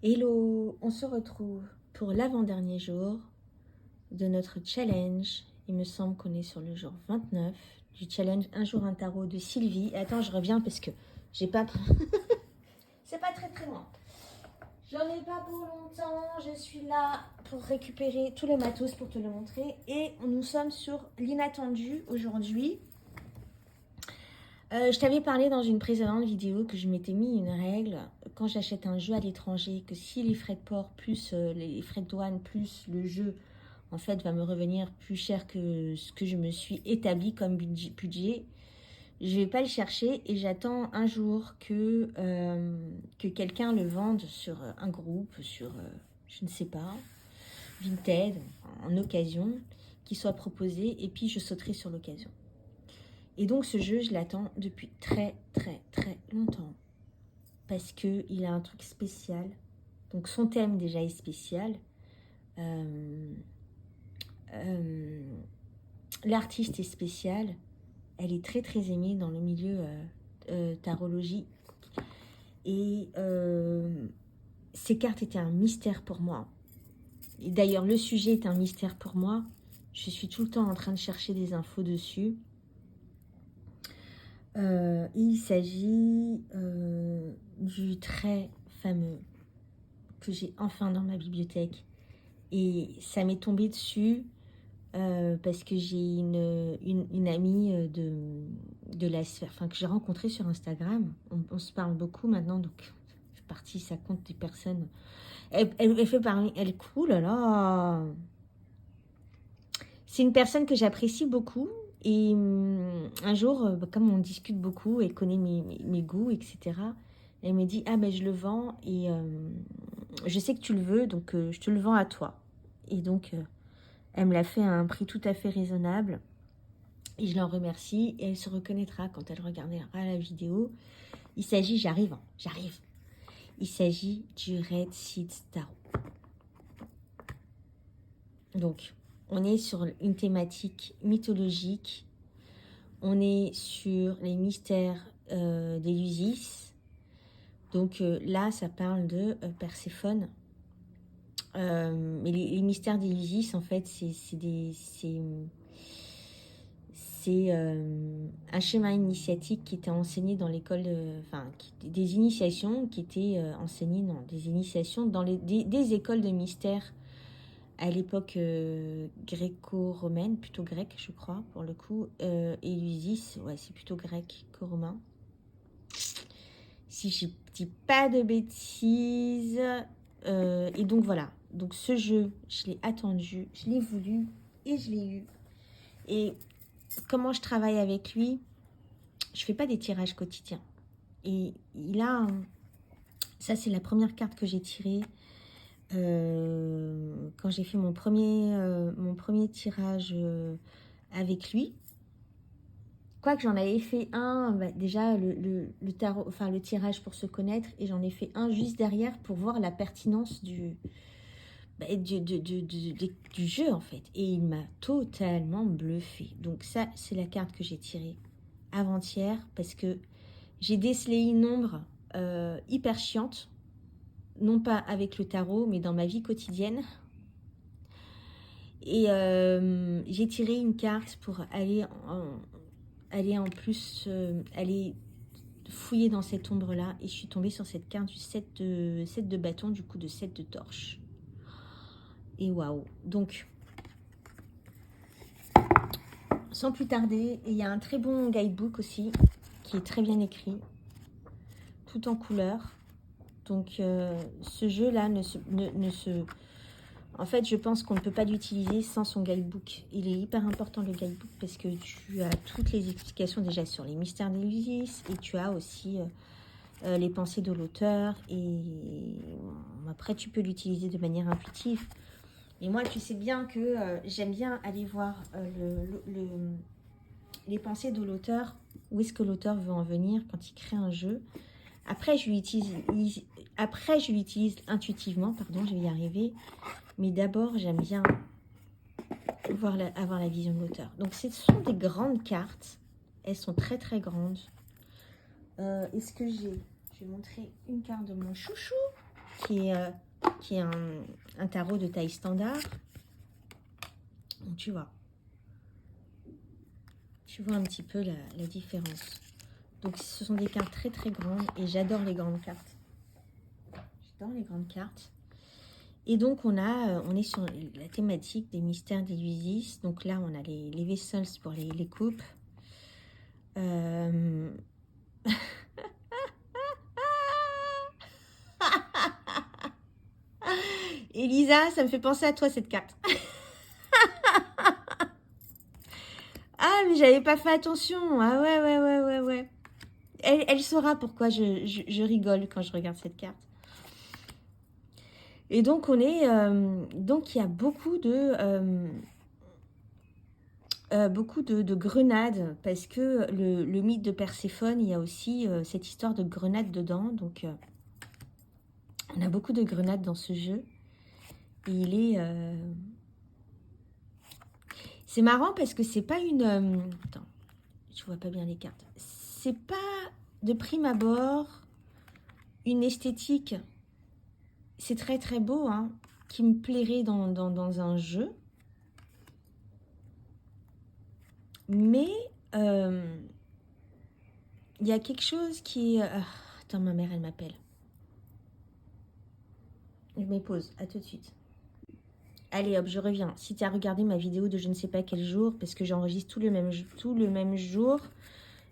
Hello, on se retrouve pour l'avant-dernier jour de notre challenge. Il me semble qu'on est sur le jour 29 du challenge Un jour un tarot de Sylvie. Attends, je reviens parce que j'ai pas... C'est pas très loin. J'en ai pas pour longtemps. Je suis là pour récupérer tout le matos pour te le montrer. Et nous sommes sur l'inattendu aujourd'hui. Je t'avais parlé dans une précédente vidéo que je m'étais mis une règle quand j'achète un jeu à l'étranger, que si les frais de port plus les frais de douane plus le jeu en fait va me revenir plus cher que ce que je me suis établi comme budget, je vais pas le chercher et j'attends un jour que quelqu'un le vende sur un groupe, sur je ne sais pas, Vinted, en occasion, qui soit proposé et puis je sauterai sur l'occasion. Et donc ce jeu, je l'attends depuis très longtemps. Parce qu'il a un truc spécial. Donc son thème déjà est spécial. L'artiste est spécial. Elle est très aimée dans le milieu tarologie. Et ces cartes étaient un mystère pour moi. Et d'ailleurs, le sujet est un mystère pour moi. Je suis tout le temps en train de chercher des infos dessus. Il s'agit du très fameux que j'ai enfin dans ma bibliothèque. Et ça m'est tombé dessus parce que j'ai une amie de la sphère, enfin que j'ai rencontrée sur Instagram. On se parle beaucoup maintenant, donc c'est parti, ça compte des personnes. Elle fait parler, elle est cool, là là. C'est une personne que j'apprécie beaucoup. Et un jour, comme on discute beaucoup, elle connaît mes goûts, etc. Elle me dit, ah ben je le vends et je sais que tu le veux, donc je te le vends à toi. Et donc, elle me l'a fait à un prix tout à fait raisonnable. Et je l'en remercie. Et elle se reconnaîtra quand elle regardera la vidéo. Il s'agit, j'arrive. Il s'agit du Red Seed Tarot. Donc, on est sur une thématique mythologique. On est sur les mystères d'Éleusis. Donc là, ça parle de Perséphone. Mais les mystères d'Éleusis, en fait, c'est un schéma initiatique qui était enseigné dans l'école, des initiations qui étaient enseignées dans des initiations dans des écoles de mystères à l'époque gréco-romaine, plutôt grecque, je crois, pour le coup. Éleusis, ouais, c'est plutôt grec qu'o-romain. Si je dis pas de bêtises. Et donc voilà. Donc ce jeu, je l'ai attendu, je l'ai voulu et je l'ai eu. Et comment je travaille avec lui, je fais pas des tirages quotidiens. Et il a... Ça, c'est la première carte que j'ai tirée quand j'ai fait mon premier tirage avec lui. Quoique j'en avais fait un, déjà le tarot, enfin le tirage pour se connaître, et j'en ai fait un juste derrière pour voir la pertinence du jeu en fait. Et il m'a totalement bluffé. Donc ça, c'est la carte que j'ai tirée avant-hier parce que j'ai décelé une ombre hyper chiante, non pas avec le tarot, mais dans ma vie quotidienne. Et j'ai tiré une carte pour aller aller fouiller dans cette ombre-là. Et je suis tombée sur cette carte du 7 de bâton, du coup de 7 de torche. Et waouh. Donc, sans plus tarder, il y a un très bon guidebook aussi, qui est très bien écrit, tout en couleur. Donc, ce jeu-là En fait, je pense qu'on ne peut pas l'utiliser sans son guidebook. Il est hyper important, le guidebook, parce que tu as toutes les explications déjà sur les mystères d'Éleusis, et tu as aussi les pensées de l'auteur, et après, tu peux l'utiliser de manière intuitive. Et moi, tu sais bien que j'aime bien aller voir les pensées de l'auteur, où est-ce que l'auteur veut en venir quand il crée un jeu. Après, je l'utilise intuitivement, pardon, je vais y arriver. Mais d'abord, j'aime bien avoir la vision de l'auteur. Donc, ce sont des grandes cartes. Elles sont très grandes. Est-ce que j'ai... Je vais montrer une carte de mon chouchou. qui est un tarot de taille standard. Donc, tu vois un petit peu la différence. Donc, ce sont des cartes très, très grandes et j'adore les grandes cartes. J'adore les grandes cartes. Et donc, on est sur la thématique des mystères d'Ilusis. Donc là, on a les vessels pour les coupes. Elisa, ça me fait penser à toi, cette carte. Ah, mais j'avais pas fait attention. Ah ouais. Elle saura pourquoi je rigole quand je regarde cette carte. Et donc, donc il y a beaucoup de grenades, parce que le mythe de Perséphone, il y a aussi cette histoire de grenades dedans. Donc, on a beaucoup de grenades dans ce jeu. Et il est... C'est marrant parce que c'est pas une... Attends, je vois pas bien les cartes. C'est pas de prime abord une esthétique. C'est très très beau, hein, qui me plairait dans un jeu. Mais il y a quelque chose qui est... attends, ma mère, elle m'appelle. Je me pose, à tout de suite. Allez hop, je reviens. Si tu as regardé ma vidéo de je ne sais pas quel jour, parce que j'enregistre tout le même jour,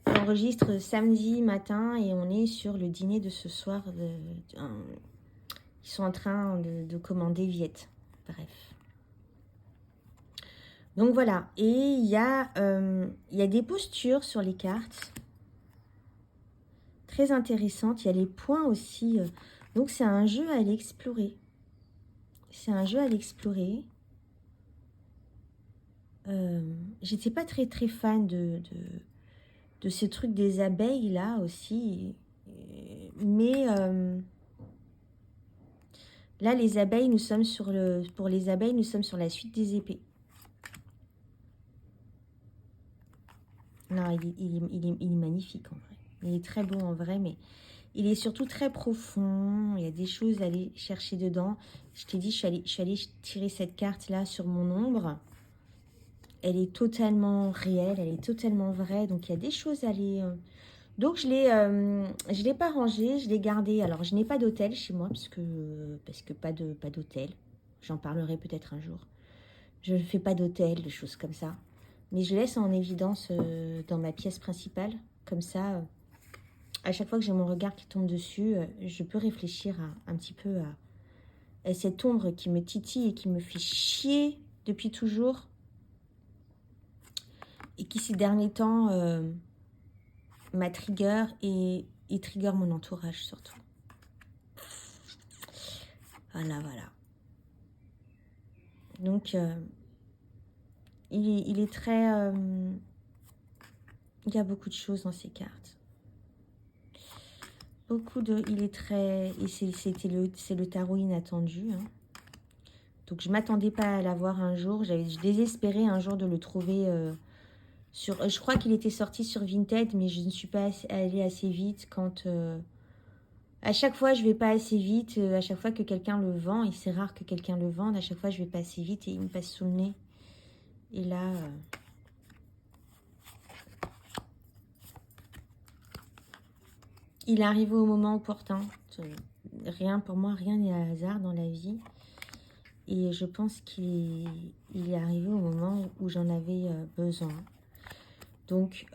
j'enregistre samedi matin et on est sur le dîner de ce soir. Ils sont en train de commander Viette. Bref. Donc voilà. Et il y a des postures sur les cartes. Très intéressantes. Il y a les points aussi. Donc c'est un jeu à aller explorer. C'est un jeu à l'explorer. J'étais pas très très fan de ce truc des abeilles là aussi. Mais là, les abeilles, nous sommes pour les abeilles, nous sommes sur la suite des épées. Non, il est magnifique en vrai. Il est très beau en vrai, mais il est surtout très profond. Il y a des choses à aller chercher dedans. Je t'ai dit, je suis allée tirer cette carte-là sur mon ombre. Elle est totalement réelle, elle est totalement vraie. Donc, il y a des choses à aller... Donc, je l'ai pas rangée, je l'ai gardée. Alors, je n'ai pas d'hôtel chez moi, parce que pas d'hôtel. J'en parlerai peut-être un jour. Je ne fais pas d'hôtel, de choses comme ça. Mais je laisse en évidence dans ma pièce principale. Comme ça, à chaque fois que j'ai mon regard qui tombe dessus, je peux réfléchir un petit peu à cette ombre qui me titille et qui me fait chier depuis toujours. Et qui, ces derniers temps, m'a trigger et trigger mon entourage surtout. Voilà. Donc, il est très... il y a beaucoup de choses dans ces cartes. Il est très... Et c'est le tarot inattendu. Hein. Donc, je ne m'attendais pas à l'avoir un jour. Je désespérais un jour de le trouver sur... Je crois qu'il était sorti sur Vinted, mais je ne suis pas allée assez vite quand... à chaque fois, je ne vais pas assez vite. À chaque fois que quelqu'un le vend, et c'est rare que quelqu'un le vende, à chaque fois, je ne vais pas assez vite et il me passe sous le nez. Et là... il est arrivé au moment opportun. Pour moi, rien n'est hasard dans la vie. Et je pense qu'il est arrivé au moment où j'en avais besoin. Donc,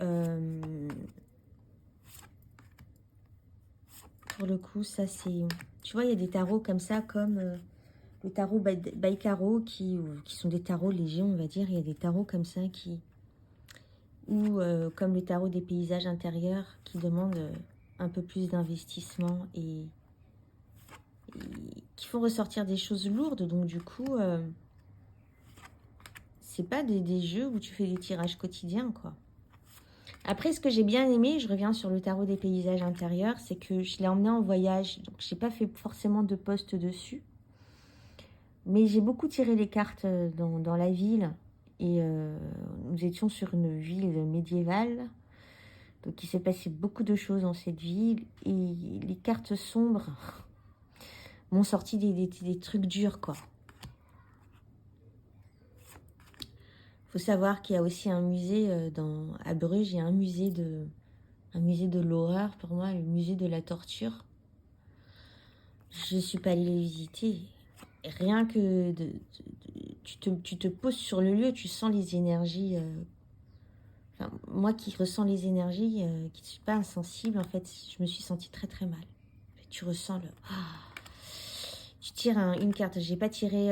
pour le coup, ça c'est... Tu vois, il y a des tarots comme ça, comme le tarot Baïkaro, qui sont des tarots légers, on va dire. Il y a des tarots comme ça ou comme le tarot des paysages intérieurs, qui demandent un peu plus d'investissement et qui font ressortir des choses lourdes. Donc du coup, c'est pas des jeux où tu fais des tirages quotidiens, quoi. Après, ce que j'ai bien aimé, je reviens sur le tarot des paysages intérieurs, c'est que je l'ai emmené en voyage. Donc j'ai pas fait forcément de post dessus. Mais j'ai beaucoup tiré les cartes dans la ville. Et nous étions sur une ville médiévale. Donc il s'est passé beaucoup de choses dans cette ville. Et les cartes sombres m'ont sorti des trucs durs, quoi. Faut savoir qu'il y a aussi un musée à Bruges, il y a un musée de l'horreur, pour moi, le musée de la torture. Je ne suis pas allée les visiter. Rien que tu te poses sur le lieu, tu sens les énergies. Enfin, moi qui ressens les énergies, qui ne suis pas insensible, en fait, je me suis sentie très très mal. Tu ressens le... Tu tires une carte. J'ai pas tiré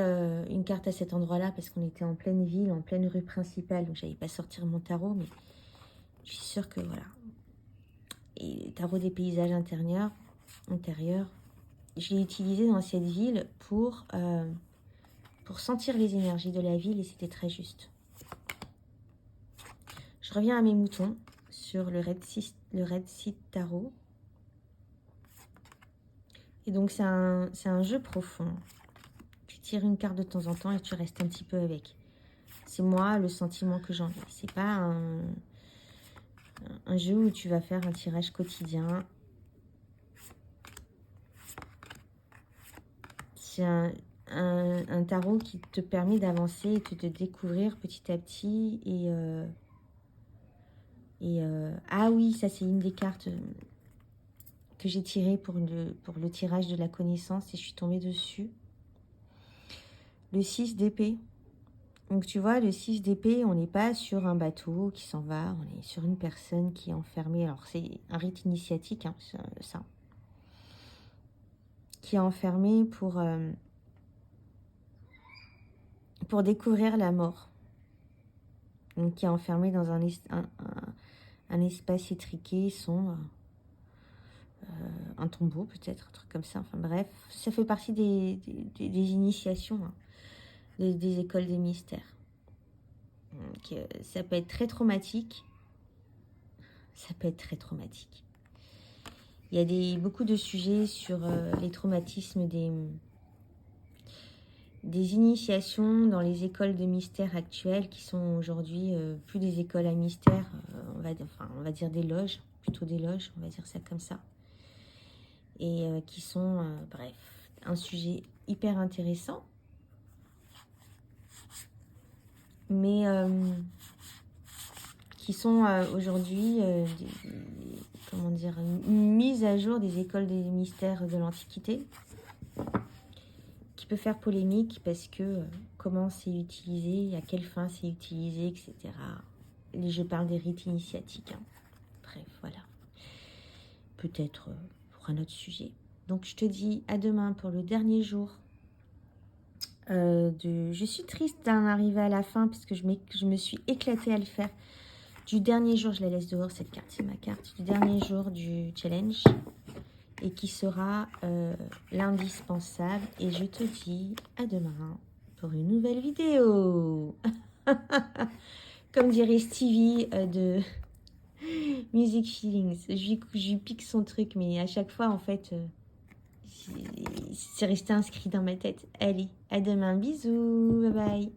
une carte à cet endroit-là parce qu'on était en pleine ville, en pleine rue principale. Donc, j'avais pas sortir mon tarot, mais je suis sûre que voilà. Et tarot des paysages intérieurs, je l'ai utilisé dans cette ville pour sentir les énergies de la ville et c'était très juste. Je reviens à mes moutons sur le Red Seed Tarot. Et donc, c'est un jeu profond. Tu tires une carte de temps en temps et tu restes un petit peu avec. C'est moi, le sentiment que j'en ai. C'est pas un jeu où tu vas faire un tirage quotidien. C'est un tarot qui te permet d'avancer et de te découvrir petit à petit. Ah oui, ça c'est une des cartes que j'ai tirées pour le tirage de la connaissance et je suis tombée dessus. Le 6 d'épée. Donc tu vois, le 6 d'épée, on n'est pas sur un bateau qui s'en va, on est sur une personne qui est enfermée. Alors c'est un rite initiatique, hein, ça. Qui est enfermée pour découvrir la mort. Donc qui est enfermée dans un espace étriqué, sombre. Un tombeau peut-être, un truc comme ça. Enfin bref, ça fait partie des initiations, hein, des écoles des mystères. Donc, ça peut être très traumatique. Ça peut être très traumatique. Il y a beaucoup de sujets sur les traumatismes des initiations dans les écoles de mystère actuelles qui sont aujourd'hui plus des écoles à mystère, on va dire des loges, plutôt des loges, on va dire ça comme ça. Et qui sont, bref, un sujet hyper intéressant. Mais qui sont aujourd'hui, comment dire, une mise à jour des écoles des mystères de l'Antiquité, qui peut faire polémique parce que comment c'est utilisé, à quelle fin c'est utilisé, etc. Je parle des rites initiatiques. Hein. Bref, voilà. Peut-être pour un autre sujet. Donc, je te dis à demain pour le dernier jour. Je suis triste d'en arriver à la fin parce que je me suis éclatée à le faire. Du dernier jour, je la laisse dehors, cette carte, c'est ma carte. Du dernier jour du challenge et qui sera l'indispensable. Et je te dis à demain pour une nouvelle vidéo. Comme dirait Stevie de Music Feelings. Je lui pique son truc, mais à chaque fois, en fait, c'est resté inscrit dans ma tête. Allez, à demain, bisous, bye bye.